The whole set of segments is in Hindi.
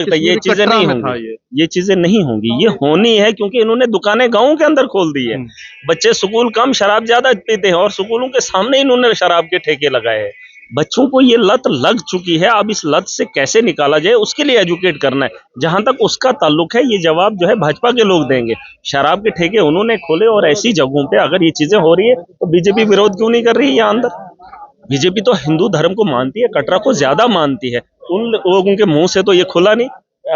तो ये चीजें नहीं होंगी, ये चीजें नहीं होंगी, ये होनी है क्योंकि इन्होंने दुकानें गांवों के अंदर खोल दी है। बच्चे स्कूल कम शराब ज्यादा पीते हैं और स्कूलों के सामने इन्होंने शराब के ठेके लगाए हैं। बच्चों को ये लत लग चुकी है, अब इस लत से कैसे निकाला जाए उसके लिए एजुकेट करना है। जहां तक उसका ताल्लुक है, ये जवाब जो है भाजपा के लोग देंगे। शराब के ठेके उन्होंने खोले और ऐसी जगहों पे अगर ये चीजें हो रही है तो बीजेपी विरोध क्यों नहीं कर रही है यहाँ अंदर? बीजेपी तो हिंदू धर्म को मानती है, कटरा को ज्यादा मानती है। उन लोगों के मुंह से तो ये खुला नहीं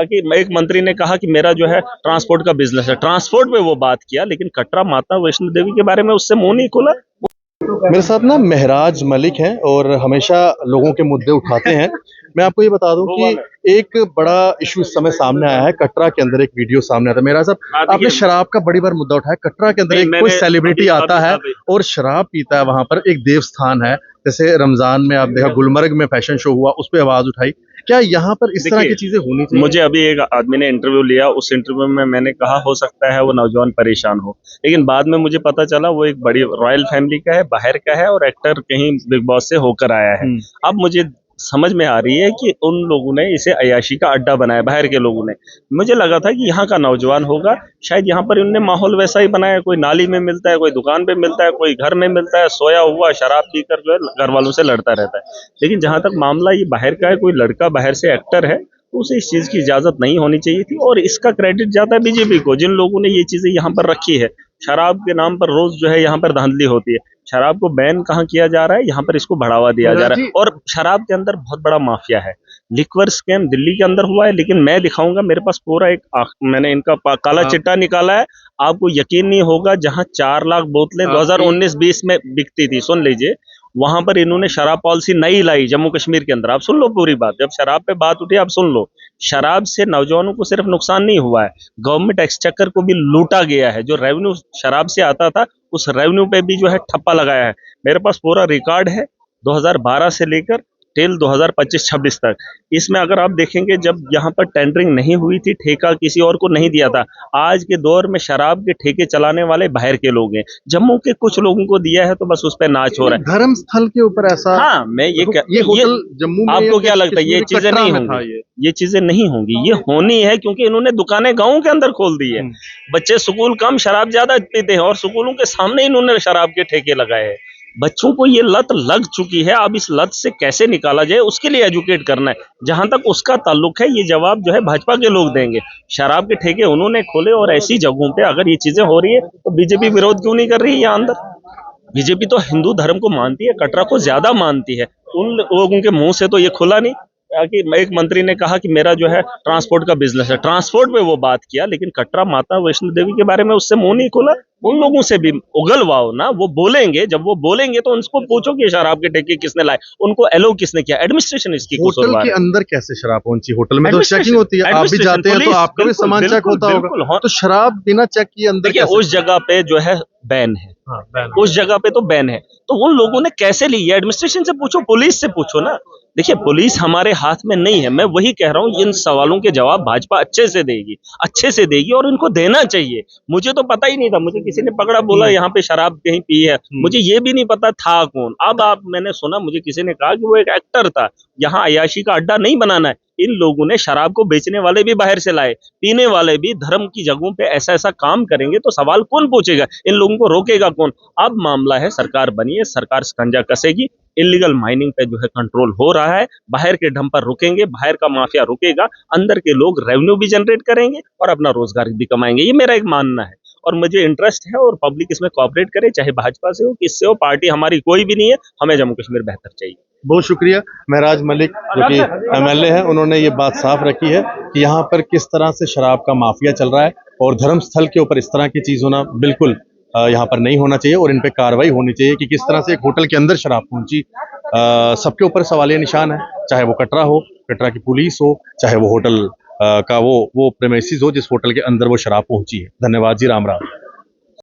कि एक मंत्री ने कहा कि मेरा जो है ट्रांसपोर्ट का बिजनेस है, ट्रांसपोर्ट पे वो बात किया, लेकिन कटरा माता वैष्णो देवी के बारे में उससे मुंह नहीं खुला। मेरे साथ ना महराज मलिक हैं और हमेशा लोगों के मुद्दे उठाते हैं। मैं आपको ये बता दूं कि एक बड़ा इशू इस समय सामने आया है। कटरा के अंदर एक वीडियो सामने आता है। मेरा साहब, आपने शराब का बड़ी बार मुद्दा उठाया। कटरा के अंदर एक कोई सेलिब्रिटी आता है और शराब पीता है, वहां पर एक देवस्थान है, जैसे रमजान में आप देखा गुलमर्ग में फैशन शो हुआ, उस पर आवाज उठाई। क्या यहाँ पर इस तरह की चीजें होनी चाहिए? मुझे अभी एक आदमी ने इंटरव्यू लिया, उस इंटरव्यू में मैंने कहा हो सकता है वो नौजवान परेशान हो, लेकिन बाद में मुझे पता चला वो एक बड़ी रॉयल फैमिली का है, बाहर का है और एक्टर कहीं बिग बॉस से होकर आया है। अब मुझे समझ में आ रही है कि उन लोगों ने इसे अय्याशी का अड्डा बनाया, बाहर के लोगों ने। मुझे लगा था कि यहाँ का नौजवान होगा, शायद यहाँ पर उन्होंने माहौल वैसा ही बनाया, कोई नाली में मिलता है, कोई दुकान पे मिलता है, कोई घर में मिलता है, सोया हुआ शराब पीकर जो है घर वालों से लड़ता रहता है। लेकिन जहां तक मामला ये बाहर का है, कोई लड़का बाहर से एक्टर है, तो उसे इस चीज की इजाजत नहीं होनी चाहिए थी और इसका क्रेडिट जाता है बीजेपी को, जिन लोगों ने ये चीजें यहाँ पर रखी है। शराब के नाम पर रोज जो है यहाँ पर धांधली होती है। शराब को बैन कहाँ किया जा रहा है, यहाँ पर इसको बढ़ावा दिया जा रहा है। और शराब के अंदर बहुत बड़ा माफिया है। लिक्वर स्कैम दिल्ली के अंदर हुआ है, लेकिन मैं दिखाऊंगा, मेरे पास पूरा मैंने इनका काला चिट्टा निकाला है। आपको यकीन नहीं होगा, जहां 4 लाख बोतलें 2019-20 में बिकती थी, सुन लीजिए, वहां पर इन्होंने शराब पॉलिसी नई लाई जम्मू कश्मीर के अंदर। आप सुन लो पूरी बात, जब शराब पे बात उठी आप सुन लो। शराब से नौजवानों को सिर्फ नुकसान नहीं हुआ है, गवर्नमेंट एक्सचेकर को भी लूटा गया है। जो रेवेन्यू शराब से आता था, उस रेवेन्यू पे भी जो है ठप्पा लगाया है। मेरे पास पूरा रिकॉर्ड है 2012 से लेकर टिल 2025-26 तक। इसमें अगर आप देखेंगे, जब यहाँ पर टेंडरिंग नहीं हुई थी, ठेका किसी और को नहीं दिया था। आज के दौर में शराब के ठेके चलाने वाले बाहर के लोग हैं, जम्मू के कुछ लोगों को दिया है, तो बस उस पर नाच हो रहा है। धर्म स्थल के ऊपर ऐसा, हाँ, मैं ये होटल जम्मू में, आपको क्या लगता है ये चीजें नहीं होंगी? ये चीजें नहीं होंगी, ये होनी है क्योंकि इन्होंने दुकानें गांवों के अंदर खोल दी है। बच्चे स्कूल कम शराब ज्यादा पीते हैं और स्कूलों के सामने इन्होंने शराब के ठेके लगाए हैं। बच्चों को ये लत लग चुकी है, अब इस लत से कैसे निकाला जाए उसके लिए एजुकेट करना है। जहां तक उसका ताल्लुक है, ये जवाब जो है भाजपा के लोग देंगे। शराब के ठेके उन्होंने खोले और ऐसी जगहों पे अगर ये चीजें हो रही है तो बीजेपी विरोध क्यों नहीं कर रही है यहाँ अंदर? बीजेपी तो हिंदू धर्म को मानती है, कटरा को ज्यादा मानती है। उन लोगों के मुंह से तो ये खुला नहीं कि एक मंत्री ने कहा कि मेरा जो है ट्रांसपोर्ट का बिजनेस है, ट्रांसपोर्ट पे वो बात किया, लेकिन कटरा माता वैष्णो देवी के बारे में उससे मुंह नहीं खुला। उन लोगों से भी उगलवाओ ना, वो बोलेंगे, जब वो बोलेंगे तो उनको पूछो कि शराब के ठेके किसने लाए, उनको एलो किसने किया, एडमिनिस्ट्रेशन इसकी होटल के अंदर कैसे शराब पहुंची? होटल में तो चेकिंग होती है, आप भी जाते हैं तो आपका भी सामान चेक होता होगा, तो शराब बिना चेक किए अंदर? उस जगह पे जो है बैन है, उस जगह पे तो बैन है, तो उन लोगों ने कैसे ली? एडमिनिस्ट्रेशन से पूछो, पुलिस से पूछो ना। देखिए, पुलिस हमारे हाथ में नहीं है, मैं वही कह रहा हूँ, इन सवालों के जवाब भाजपा अच्छे से देगी और इनको देना चाहिए। मुझे तो पता ही नहीं था, मुझे किसी ने पकड़ा, बोला यहाँ पे शराब कहीं पी है, मुझे ये भी नहीं पता था कौन। अब मैंने सुना, मुझे किसी ने कहा कि वो एक एक्टर था। यहाँ अय्याशी का अड्डा नहीं बनाना है। इन लोगों ने शराब को बेचने वाले भी बाहर से लाए, पीने वाले भी धर्म की जगहों पे ऐसा काम करेंगे तो सवाल कौन पूछेगा? इन लोगों को रोकेगा कौन? अब मामला है, सरकार बनी है, सरकार शिकंजा कसेगी। इलीगल माइनिंग पे जो है कंट्रोल हो रहा है, बाहर के ढंग पर रुकेंगे, बाहर का माफिया रुकेगा, अंदर के लोग रेवेन्यू भी जनरेट करेंगे और अपना रोजगार भी कमाएंगे। ये मेरा एक मानना है और मुझे इंटरेस्ट है, और पब्लिक इसमें कोऑपरेट करे, चाहे भाजपा से हो, किससे हो, पार्टी हमारी कोई भी नहीं है, हमें जम्मू कश्मीर बेहतर चाहिए। बहुत शुक्रिया। महराज मलिक जो कि एमएलए हैं, उन्होंने ये बात साफ रखी है कि यहाँ पर किस तरह से शराब का माफिया चल रहा है और धर्म स्थल के ऊपर इस तरह की चीज होना बिल्कुल यहाँ पर नहीं होना चाहिए और इन पे कार्रवाई होनी चाहिए कि किस तरह से एक होटल के अंदर शराब पहुंची। सबके ऊपर सवालिया निशान है, चाहे वो कटरा हो, कटरा की पुलिस हो, चाहे वो होटल का वो प्रेमिसेस हो जिस होटल के अंदर वो शराब पहुंची है। धन्यवाद जी, राम राम।